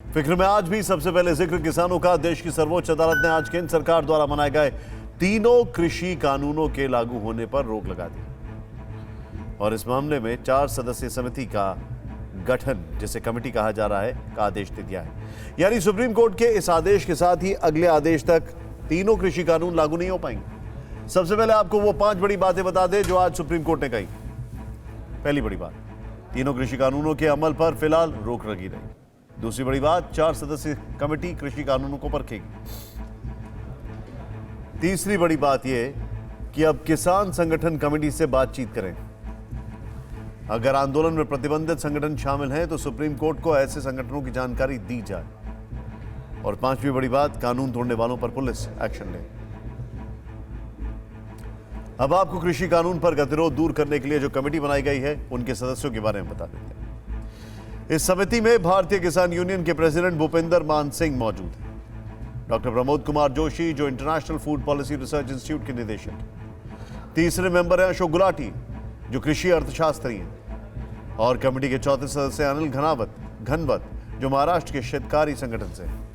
फिक्र में आज भी सबसे पहले जिक्र किसानों का। देश की सर्वोच्च अदालत ने आज केंद्र सरकार द्वारा बनाए गए तीनों कृषि कानूनों के लागू होने पर रोक लगा दी और इस मामले में 4 सदस्यीय समिति का गठन, जिसे कमेटी कहा जा रहा है, का आदेश दे दिया है। यानी सुप्रीम कोर्ट के इस आदेश के साथ ही अगले आदेश तक तीनों कृषि कानून लागू नहीं हो पाएंगे। सबसे पहले आपको वो 5 बड़ी बातें बता दें जो आज सुप्रीम कोर्ट ने कही। पहली बड़ी बात, तीनों कृषि कानूनों के अमल पर फिलहाल रोक लगी रही। दूसरी बड़ी बात, 4 सदस्यीय कमेटी कृषि कानूनों को परखेगी। तीसरी बड़ी बात यह कि अब किसान संगठन कमेटी से बातचीत करें। अगर आंदोलन में प्रतिबंधित संगठन शामिल हैं तो सुप्रीम कोर्ट को ऐसे संगठनों की जानकारी दी जाए। और 5वीं बड़ी बात, कानून तोड़ने वालों पर पुलिस एक्शन ले। अब आपको कृषि कानून पर गतिरोध दूर करने के लिए जो कमेटी बनाई गई है उनके सदस्यों के बारे में बता देते हैं। इस समिति में भारतीय किसान यूनियन के प्रेसिडेंट भूपेंद्र मान सिंह मौजूद हैं, डॉक्टर प्रमोद कुमार जोशी जो international food policy research institute के निदेशक हैं। तीसरे मेंबर हैं अशोक गुलाटी जो कृषि अर्थशास्त्री हैं और कमेटी के चौथे सदस्य अनिल घनवत जो महाराष्ट्र के शेतकारी संगठन से हैं।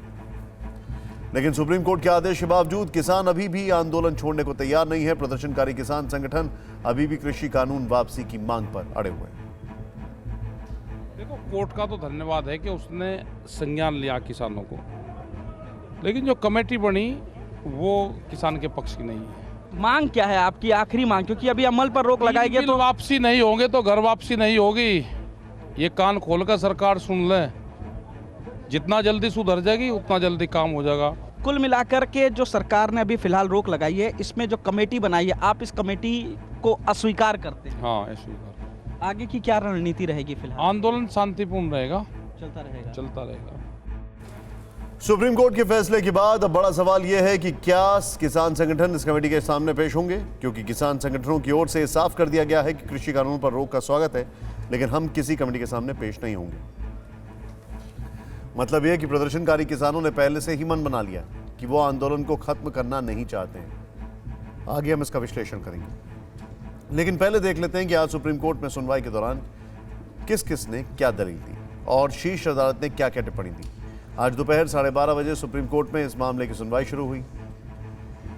लेकिन सुप्रीम कोर्ट के आदेश के बावजूद किसान अभी भी आंदोलन छोड़ने को तैयार नहीं है। प्रदर्शनकारी किसान संगठन अभी भी कृषि कानून वापसी की मांग पर अड़े हुए हैं। देखो, कोर्ट का तो धन्यवाद है कि उसने संज्ञान लिया किसानों को, लेकिन जो कमेटी बनी वो किसान के पक्ष की नहीं है। मांग क्या है आपकी, आखिरी मांग? क्योंकि अभी अमल पर रोक लगाई गई तो वापसी नहीं होंगे तो घर वापसी नहीं होगी। ये कान खोलकर सरकार सुन ले, जितना जल्दी सुधर जाएगी उतना जल्दी काम हो जाएगा। कुल मिलाकर के जो सरकार ने अभी फिलहाल रोक लगाई है, इसमें जो कमेटी बनाई है, आप इस कमेटी को अस्वीकार करते हैं? हाँ, अस्वीकार। आगे की क्या रणनीति रहेगी? फिलहाल आंदोलन शांतिपूर्ण रहेगा, चलता रहेगा। सुप्रीम कोर्ट के फैसले के बाद अब बड़ा सवाल यह है कि क्या किसान संगठन इस कमेटी के सामने पेश होंगे, क्योंकि किसान संगठनों की ओर से साफ कर दिया गया है कि कृषि कानून पर रोक का स्वागत है, लेकिन हम किसी कमेटी के सामने पेश नहीं होंगे। मतलब यह कि प्रदर्शनकारी किसानों ने पहले से ही मन बना लिया कि वो आंदोलन को खत्म करना नहीं चाहते हैं। आगे हम इसका विश्लेषण करेंगे, लेकिन पहले देख लेते हैं कि आज सुप्रीम कोर्ट में सुनवाई के दौरान किस किस ने क्या दलील दी और शीर्ष अदालत ने क्या क्या टिप्पणी दी। आज दोपहर 12:30 बजे सुप्रीम कोर्ट में इस मामले की सुनवाई शुरू हुई।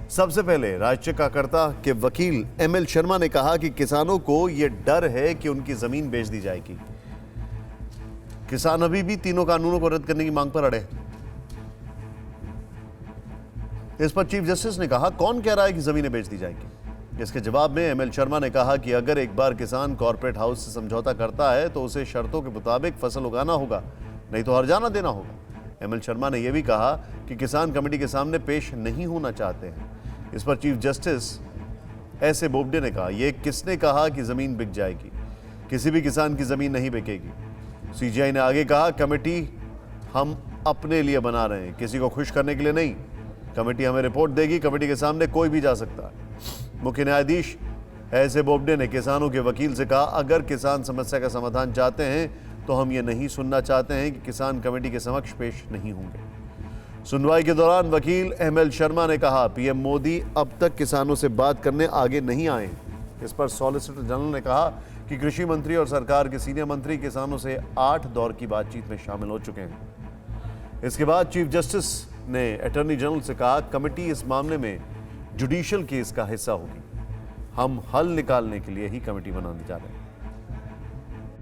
सबसे पहले राज्यकर्ता के वकील एमएल शर्मा ने कहा कि किसानों को यह डर है कि उनकी जमीन बेच दी जाएगी। किसान अभी भी तीनों कानूनों को रद्द करने की मांग पर अड़े। इस पर चीफ जस्टिस ने कहा, कौन कह रहा है कि जमीनें बेच दी जाएगी? इसके जवाब में एमएल शर्मा ने कहा कि अगर एक बार किसान कॉर्पोरेट हाउस से समझौता करता है तो उसे शर्तों के मुताबिक फसल उगाना होगा, नहीं तो हर्जाना देना होगा। एमएल शर्मा ने यह भी कहा कि किसान कमेटी के सामने पेश नहीं होना चाहते हैं। इस पर chief justice S A Bobde ने कहा, यह किसने कहा कि जमीन बिक जाएगी? किसी भी किसान की जमीन नहीं बिकेगी। सीजीआई ने आगे कहा, कमेटी हम अपने लिए बना रहे हैं, किसी को खुश करने के लिए नहीं। कमेटी हमें रिपोर्ट देगी, कमेटी के सामने कोई भी जा सकता है। मुख्य न्यायाधीश एस ए बोबडे ने किसानों के वकील से कहा, अगर किसान समस्या का समाधान चाहते हैं तो हम ये नहीं सुनना चाहते हैं कि किसान कमेटी के समक्ष पेश नहीं होंगे। सुनवाई के दौरान वकील एमएल शर्मा ने कहा, पीएम मोदी अब तक किसानों से बात करने आगे नहीं आए। इस पर सॉलिसिटर जनरल ने कहा कि कृषि मंत्री और सरकार के सीनियर मंत्री किसानों से 8 दौर की बातचीत में शामिल हो चुके हैं। इसके बाद चीफ जस्टिस ने अटॉर्नी जनरल से कहा, कमेटी इस मामले में जुडिशियल केस का हिस्सा होगी। हम हल निकालने के लिए ही कमेटी बनाने जा रहे हैं।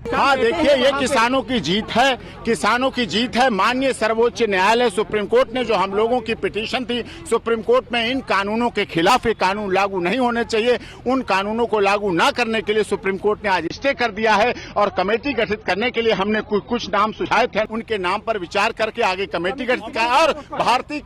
हाँ, देखिए, ये किसानों की जीत है, किसानों की जीत है। माननीय सर्वोच्च न्यायालय सुप्रीम कोर्ट ने जो हम लोगों की पिटीशन थी सुप्रीम कोर्ट में, इन कानूनों के खिलाफ ये कानून लागू नहीं होने चाहिए, उन कानूनों को लागू न करने के लिए सुप्रीम कोर्ट ने आज स्टे कर दिया है और कमेटी गठित करने के लिए हमने कुछ नाम सुझाए थे, उनके नाम पर विचार करके आगे कमेटी गठित किया। और भारतीय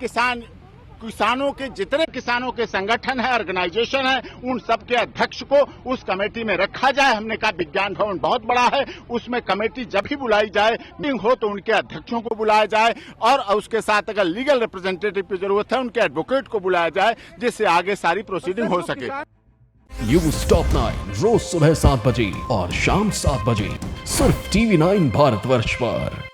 किसानों के जितने किसानों के संगठन है, ऑर्गेनाइजेशन है, उन सब के अध्यक्ष को उस कमेटी में रखा जाए। हमने कहा विज्ञान भवन बहुत बड़ा है, उसमें कमेटी जब भी बुलाई जाए, मीटिंग हो तो उनके अध्यक्षों को बुलाया जाए और उसके साथ अगर लीगल रिप्रेजेंटेटिव की जरूरत है उनके एडवोकेट को बुलाया जाए, जिससे आगे सारी प्रोसीडिंग हो सके। न्यूज़ टॉप 9 रोज सुबह 7 बजे और शाम 7 बजे सिर्फ TV9 भारतवर्ष पर।